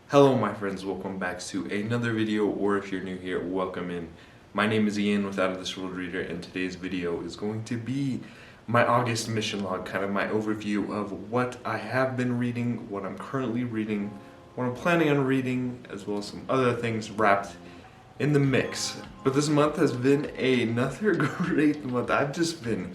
Hello my friends, welcome back to another video, or if you're new here, welcome in. My name is Ian with Out of This World Reader, and today's video is going to be my August mission log, kind of my overview of what I have been reading, what I'm currently reading, what I'm planning on reading, as well as some other things wrapped in the mix. But this month has been another great month. I've just been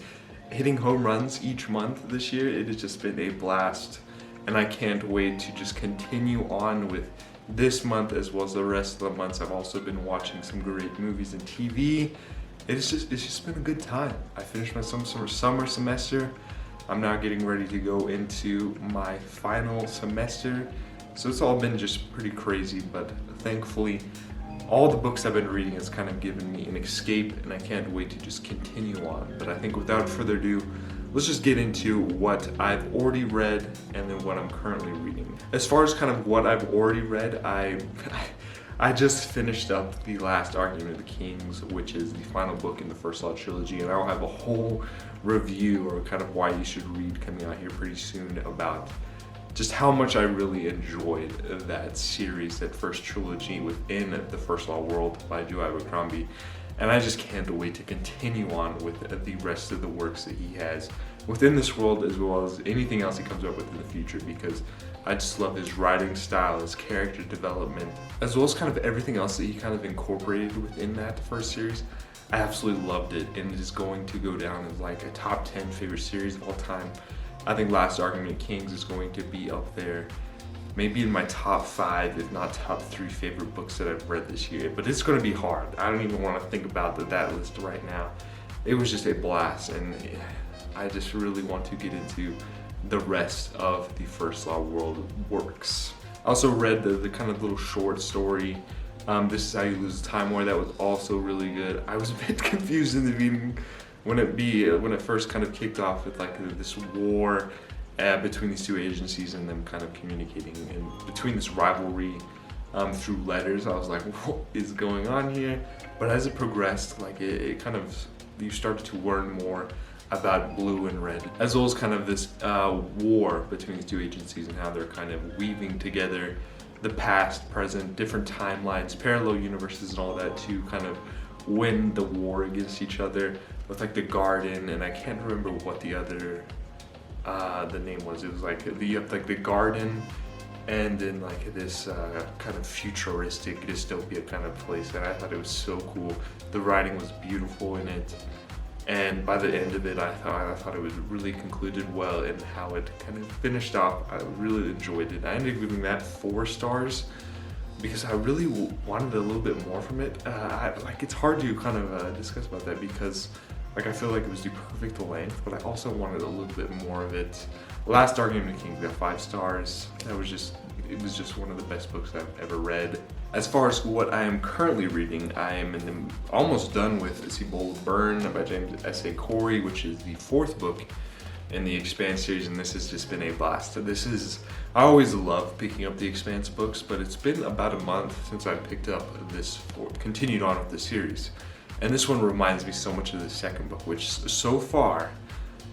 hitting home runs each month this year. It has just been a blast. And I can't wait to just continue on with this month as well as the rest of the months. I've also been watching some great movies and TV. It's just been a good time. I finished my summer semester. I'm now getting ready to go into my final semester. So it's all been just pretty crazy, but thankfully all the books I've been reading has kind of given me an escape, and I can't wait to just continue on. But I think without further ado, let's just get into what I've already read and then what I'm currently reading. As far as kind of what I've already read, I just finished up The Last Argument of the Kings, which is the final book in the First Law trilogy, and I'll have a whole review or kind of why you should read coming out here pretty soon about just how much I really enjoyed that series, that first trilogy within the First Law world by Joe Abercrombie. And I just can't wait to continue on with the rest of the works that he has within this world, as well as anything else he comes up with in the future, because I just love his writing style, his character development, as well as kind of everything else that he kind of incorporated within that first series. I absolutely loved it, and it is going to go down as like a top 10 favorite series of all time. I think Last Argument of Kings is going to be up there, maybe in my top 5, if not top 3 favorite books that I've read this year. But it's going to be hard. I don't even want to think about that list right now. It was just a blast, and I just really want to get into the rest of the First Law world works. I also read the kind of little short story, This Is How You Lose Time War. That was also really good. I was a bit confused in the beginning when it first kind of kicked off with like this war between these two agencies and them kind of communicating, and between this rivalry through letters. I was like, what is going on here? But as it progressed, like it kind of, you started to learn more about blue and red, as well as kind of this war between these two agencies and how they're kind of weaving together the past, present, different timelines, parallel universes and all that to kind of win the war against each other with like the Garden, and I can't remember what the other the name was. It was like the Garden, and then like this kind of futuristic dystopia kind of place, and I thought it was so cool. The writing was beautiful in it, and by the end of it, I thought it was really concluded well, and how it kind of finished off, I really enjoyed it. I ended up giving that 4 stars because I really wanted a little bit more from it. It's hard to kind of discuss about that because I feel like it was the perfect length, but I also wanted a little bit more of it. Last Argument of the Kings got 5 stars. It was just one of the best books I've ever read. As far as what I am currently reading, I am almost done with See Bold Burn by James S.A. Corey, which is the 4th book in the Expanse series, and this has just been a blast. I always love picking up the Expanse books, but it's been about a month since I picked up continued on with the series. And this one reminds me so much of the second book, which so far,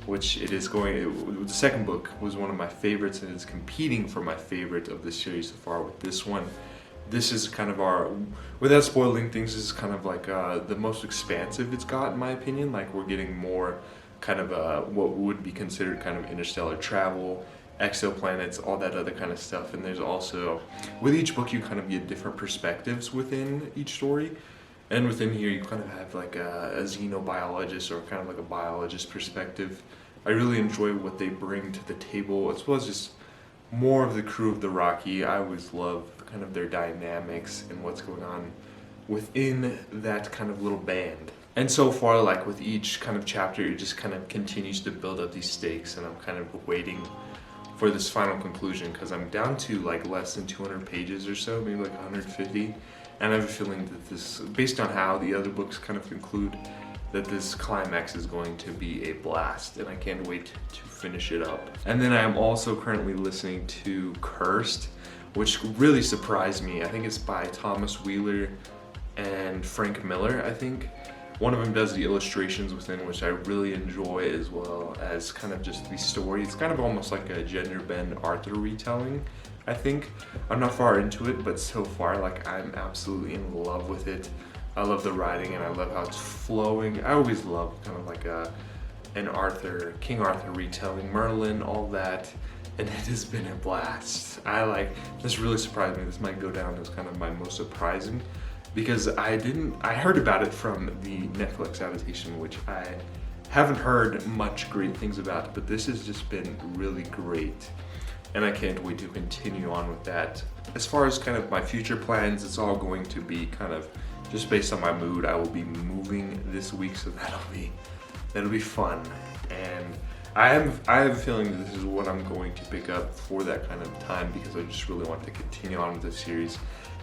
the second book was one of my favorites, and it's competing for my favorite of the series so far with this one. This is kind of without spoiling things, this is kind of like the most expansive it's got, in my opinion. Like, we're getting more kind of what would be considered kind of interstellar travel, exoplanets, all that other kind of stuff. And there's also, with each book, you kind of get different perspectives within each story. And within here, you kind of have like a xenobiologist or kind of like a biologist perspective. I really enjoy what they bring to the table, as well as just more of the crew of the Rocky. I always love kind of their dynamics and what's going on within that kind of little band. And so far, like with each kind of chapter, it just kind of continues to build up these stakes, and I'm kind of waiting for this final conclusion because I'm down to like less than 200 pages or so, maybe like 150. And I have a feeling that this, based on how the other books kind of conclude, that this climax is going to be a blast, and I can't wait to finish it up. And then I am also currently listening to Cursed, which really surprised me. I think it's by Thomas Wheeler and Frank Miller, I think. One of them does the illustrations within, which I really enjoy, as well as kind of just the story. It's kind of almost like a gender bend Arthur retelling. I think. I'm not far into it, but so far, like, I'm absolutely in love with it. I love the writing and I love how it's flowing. I always love kind of like King Arthur retelling, Merlin, all that. And it has been a blast. This really surprised me. This might go down as kind of my most surprising, because I heard about it from the Netflix adaptation, which I haven't heard much great things about, but this has just been really great. And I can't wait to continue on with that. As far as kind of my future plans, it's all going to be kind of just based on my mood. I will be moving this week, so that'll be fun. And I have a feeling that this is what I'm going to pick up for that kind of time, because I just really want to continue on with the series.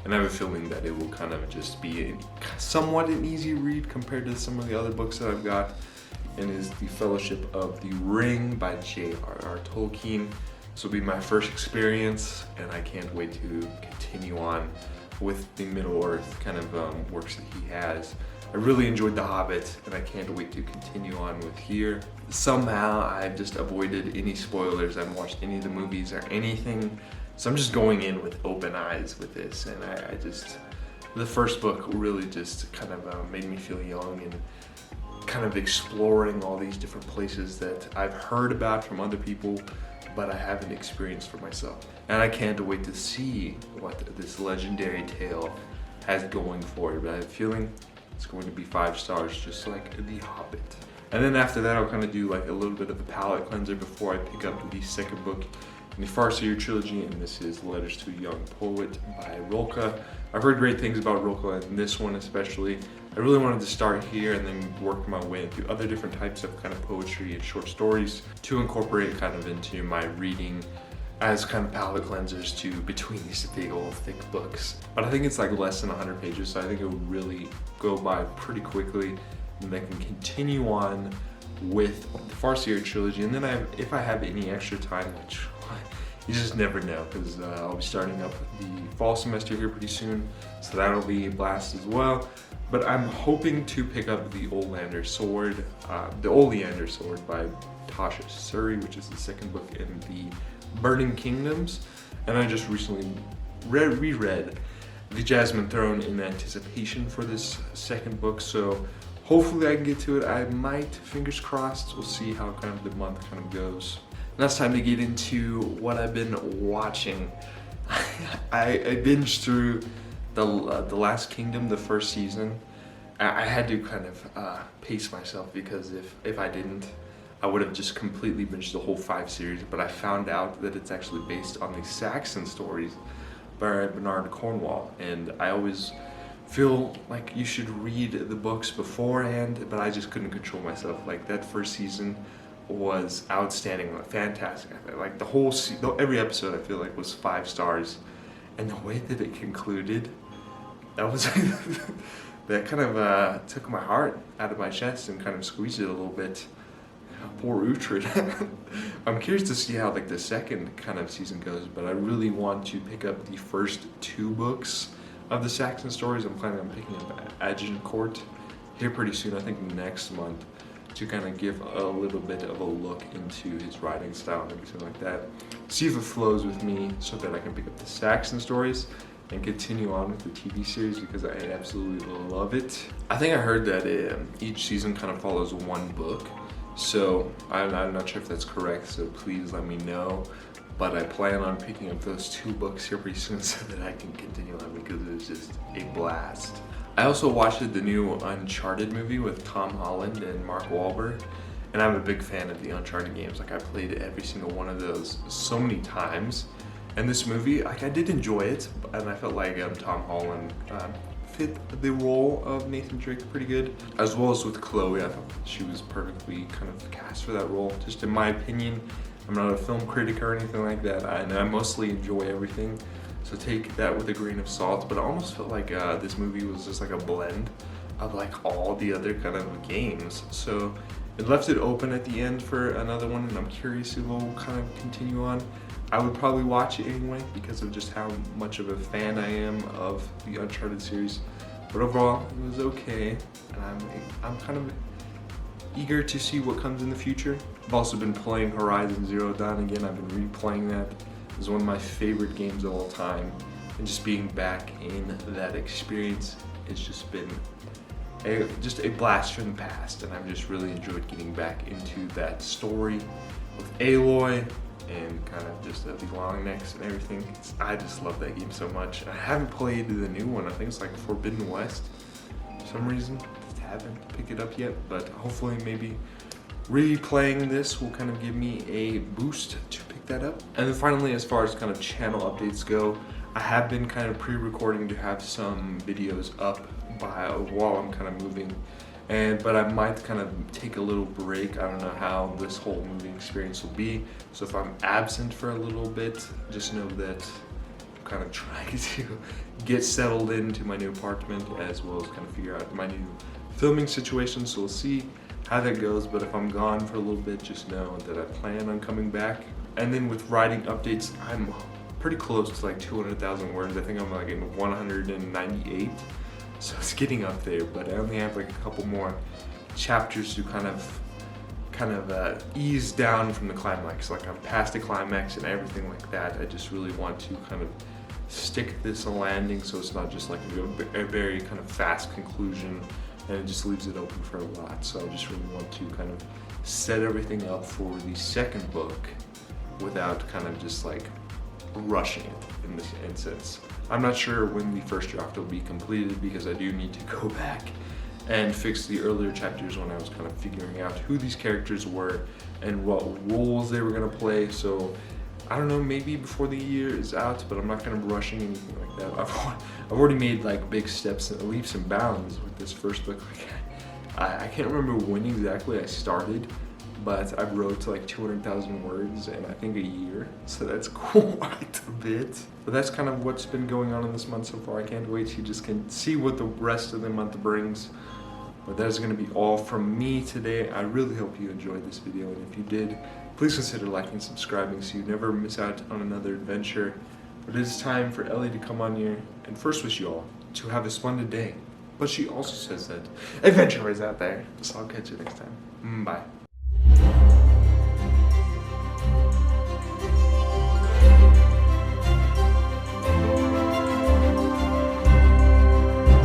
And I have a feeling that it will kind of just be somewhat an easy read compared to some of the other books that I've got, and is The Fellowship of the Ring by J.R.R. Tolkien. This will be my first experience, and I can't wait to continue on with the Middle-earth kind of works that he has. I really enjoyed The Hobbit, and I can't wait to continue on with here. Somehow, I've just avoided any spoilers. I haven't watched any of the movies or anything, so I'm just going in with open eyes with this. And the first book really just kind of made me feel young, and kind of exploring all these different places that I've heard about from other people, but I haven't experienced for myself. And I can't wait to see what this legendary tale has going for it. But I have a feeling it's going to be 5 stars, just like The Hobbit. And then after that, I'll kind of do like a little bit of a palate cleanser before I pick up the second book in the Farseer trilogy, and this is Letters to a Young Poet by Rilke. I've heard great things about Rilke, and this one especially. I really wanted to start here and then work my way into other different types of kind of poetry and short stories to incorporate kind of into my reading as kind of palate cleansers to between these big old thick books. But I think it's like less than 100 pages, so I think it will really go by pretty quickly, and I can continue on with the Farseer trilogy. And then if I have any extra time, which you just never know, because I'll be starting up the fall semester here pretty soon, so that'll be a blast as well. But I'm hoping to pick up the Oleander Sword by Tasha Suri, which is the second book in the Burning Kingdoms. And I just recently reread The Jasmine Throne in anticipation for this second book, so hopefully I can get to it. I might, fingers crossed. We'll see how kind of the month kind of goes. Now it's time to get into what I've been watching. I binged through the Last Kingdom, the first season. I had to kind of pace myself, because if I didn't, I would have just completely binged the whole 5 series. But I found out that it's actually based on the Saxon stories by Bernard Cornwell, and I always feel like you should read the books beforehand, but I just couldn't control myself. Like, that first season was outstanding, fantastic. Like the whole every episode I feel like was 5 stars, and the way that it concluded, that was that kind of took my heart out of my chest and kind of squeezed it a little bit. Poor Uhtred. I'm curious to see how like the second kind of season goes, but I really want to pick up the first 2 books of the Saxon stories. I'm planning on picking up Agincourt here pretty soon, I think next month, to kind of give a little bit of a look into his writing style and everything like that. See if it flows with me, so that I can pick up the Saxon stories and continue on with the TV series, because I absolutely love it. I think I heard that each season kind of follows 1 book, so I'm not sure if that's correct, so please let me know. But I plan on picking up those 2 books here pretty soon, so that I can continue on, because it was just a blast. I also watched the new Uncharted movie with Tom Holland and Mark Wahlberg, and I'm a big fan of the Uncharted games. Like, I played every single one of those so many times. And this movie, like, I did enjoy it, and I felt like Tom Holland fit the role of Nathan Drake pretty good, as well as with Chloe. I thought she was perfectly kind of cast for that role, just in my opinion. I'm not a film critic or anything like that, and I mostly enjoy everything, so take that with a grain of salt. But I almost felt like this movie was just like a blend of like all the other kind of games, so it left it open at the end for another one, and I'm curious if we'll kind of continue on. I would probably watch it anyway, because of just how much of a fan I am of the Uncharted series. But overall, it was okay, and I'm kind of eager to see what comes in the future. I've also been playing Horizon Zero Dawn again. I've been replaying that. It was one of my favorite games of all time, and just being back in that experience, it's just been just a blast from the past, and I've just really enjoyed getting back into that story with Aloy and kind of just the long necks and everything. I just love that game so much. I haven't played the new one. I think it's like Forbidden West. For some reason, just haven't picked it up yet, but hopefully maybe replaying this will kind of give me a boost to pick that up. And then finally, as far as kind of channel updates go, I have been kind of pre-recording to have some videos up while I'm kind of moving, but I might kind of take a little break. I don't know how this whole moving experience will be, so if I'm absent for a little bit, just know that I'm kind of trying to get settled into my new apartment, as well as kind of figure out my new filming situation, so we'll see how that goes. But if I'm gone for a little bit, just know that I plan on coming back. And then with writing updates, I'm pretty close to like 200,000 words. I think I'm like in 198. So it's getting up there, but I only have like a couple more chapters to kind of ease down from the climax. Like I'm past the climax and everything like that. I just really want to kind of stick this a landing, so it's not just like a very kind of fast conclusion and it just leaves it open for a lot. So I just really want to kind of set everything up for the second book without kind of just like rushing it in this instance. I'm not sure when the first draft will be completed, because I do need to go back and fix the earlier chapters when I was kind of figuring out who these characters were and what roles they were going to play. So I don't know, maybe before the year is out, but I'm not kind of rushing anything like that. I've already made like big steps and leaps and bounds with this first book. Like, I can't remember when exactly I started, but I've wrote to like 200,000 words in I think a year, so that's quite a bit. But that's kind of what's been going on in this month so far. I can't wait to just see what the rest of the month brings. But that's going to be all from me today. I really hope you enjoyed this video, and if you did, please consider liking and subscribing so you never miss out on another adventure. But it is time for Ellie to come on here and first wish you all to have a splendid day. But she also says that adventure is out there, so I'll catch you next time. Bye.